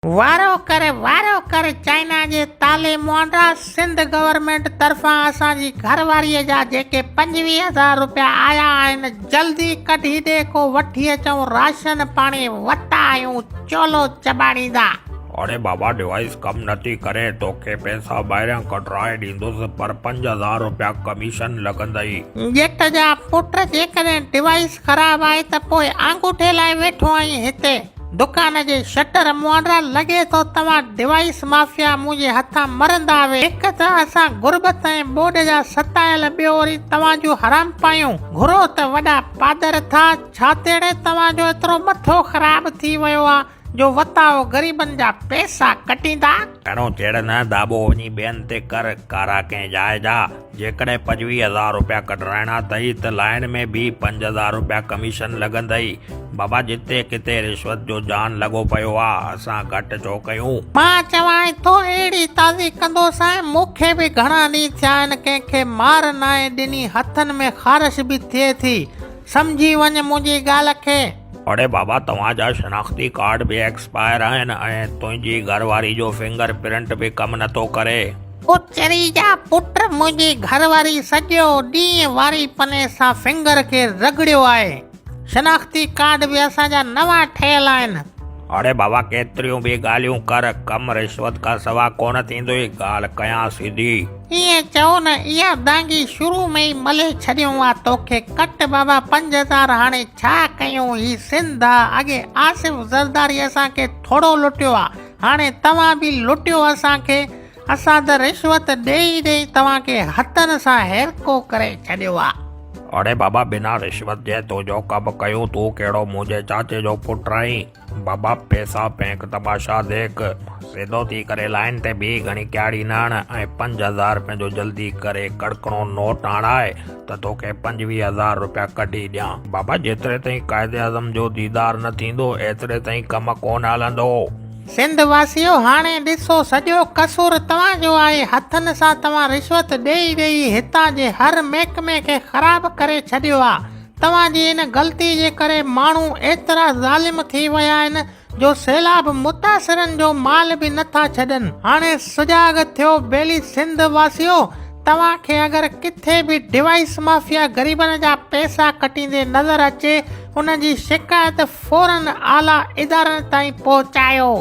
वारो कर चाइना जे ताले मुआंडा सिंध गवर्नमेंट तरफां असांजी घरवारीअ जा जेके 25,000 रुपया आया आहिनि जल्दी कढी ॾे को वठी अचूं राशन पाणी वटा आहियूं चोलो चबाड़ींदा। अरे बाबा डिवाइस कम नथी करे तोखे पैसा ॿाहिरियां कढराए ॾींदुसि पर 5,000 रुपया कमीशन लॻंदई। ॼट जा पुट जेकॾहिं डिवाइस ख़राब आहे त पोइ आंगूठे लाइ वेठो आहीं हिते दुकान जे शटर मुआंडा लॻे थो तव्हां डिवाइस माफ़िया मुंहिंजे हथां मरंदा वे। हिकु त असां गुरबत ऐं ॿोॾ जा सतायल ॿियो वरी तव्हांजो हराम पायूं घुरो त वॾा पादर था छा तेड़े तव्हांजो एतिरो मथो ख़राब थी वियो आहे जो वताओ ग़रीबनि जा पैसा कटींदा। अहिड़ो चेड़ न दाबो वञी ॿियनि ते कर कारा कंहिं जाइ जा। जेकॾहिं 25,000 रुपया कढराइणा अथई त लाइन में बि 5,000 रुपया कमीशन लॻंदई। बाबा जिते किथे रिश्वत जो जान लॻो पियो आहे असां घटि छो कयूं। मां चवां थो अहिड़ी ताज़ी कंदोसि मूंखे बि घणा ॾींहं थिया आहिनि कंहिंखे मार नाहे ॾिनी हथनि में ख़ारिश बि थिए थी सम्झी वञ मुंहिंजी ॻाल्हि खे। अरे बाबा तव्हांजा शनाख़्ती कार्ड बि एक्सपायर आहिनि ऐं तुंहिंजी घरवारी जो फिंगर प्रिंट बि कमु नथो करे। उचरी जा पुट मुंहिंजी घरवारी सॼो ॾींहुं वारी पने सां फिंगर खे रगड़ियो आहे। शनाख़्ती कार्ड बि असांजा नवां ठहियल आहिनि। अरे बाबा केतिरियूं बि ॻाल्हियूं कर कम रिश्वत खां सवा कोन थींदो ॻाल्हि कयां सिधी। ईअं चओ न इहा दांगी शुरू में ई मले छॾियूं आहे तोखे कट बाबा 5,000 हाणे छा कयूं ही सिंध आहे अॻे आसिफ ज़रदारी असांखे थोरो लुटियो आहे हाणे तव्हां बि लुटियो असांखे। असां त रिश्वत ॾेई ॾेई तव्हांखे हथनि सां हेरको करे छॾियो आहे। अरे बाबा बिना रिश्वत जे तुंहिंजो कमु कयूं तूं कहिड़ो मुंहिंजे चाचे जो पुटु आहीं। बाबा पैसा बैंक तमाशा देख सिधो थी करे लाइन ते बि घणी क्याड़ी न आण ऐं 5,000 रुपये जो जल्दी करे कड़कणो नोट आणाए त तोखे 25,000 रुपया कढी ॾियां। बाबा जेतिरे ताईं क़ाइदे आज़म जो दीदार न थींदो एतिरे ताईं कमु कोन हलंदो। सिंध वासियो हाणे ॾिसो सॼो कसूर तव्हांजो आहे हथनि सां तव्हां रिश्वत ॾेई ॾेई हितां जे हर महकमे खे ख़राब करे छॾियो आहे। तव्हांजी इन ग़लती जे करे माण्हू एतिरा ज़ालिम थी विया आहिनि जो सैलाब मुतासिरनि जो माल बि नथा छॾनि। हाणे सुजाग थियो बेली सिंध वासियो तव्हांखे अगरि किथे बि डिवाइस माफ़िया ग़रीबनि जा पैसा कटींदे नज़र अचे उन जी शिकायत फौरन आला इदारनि ताईं पहुचायो।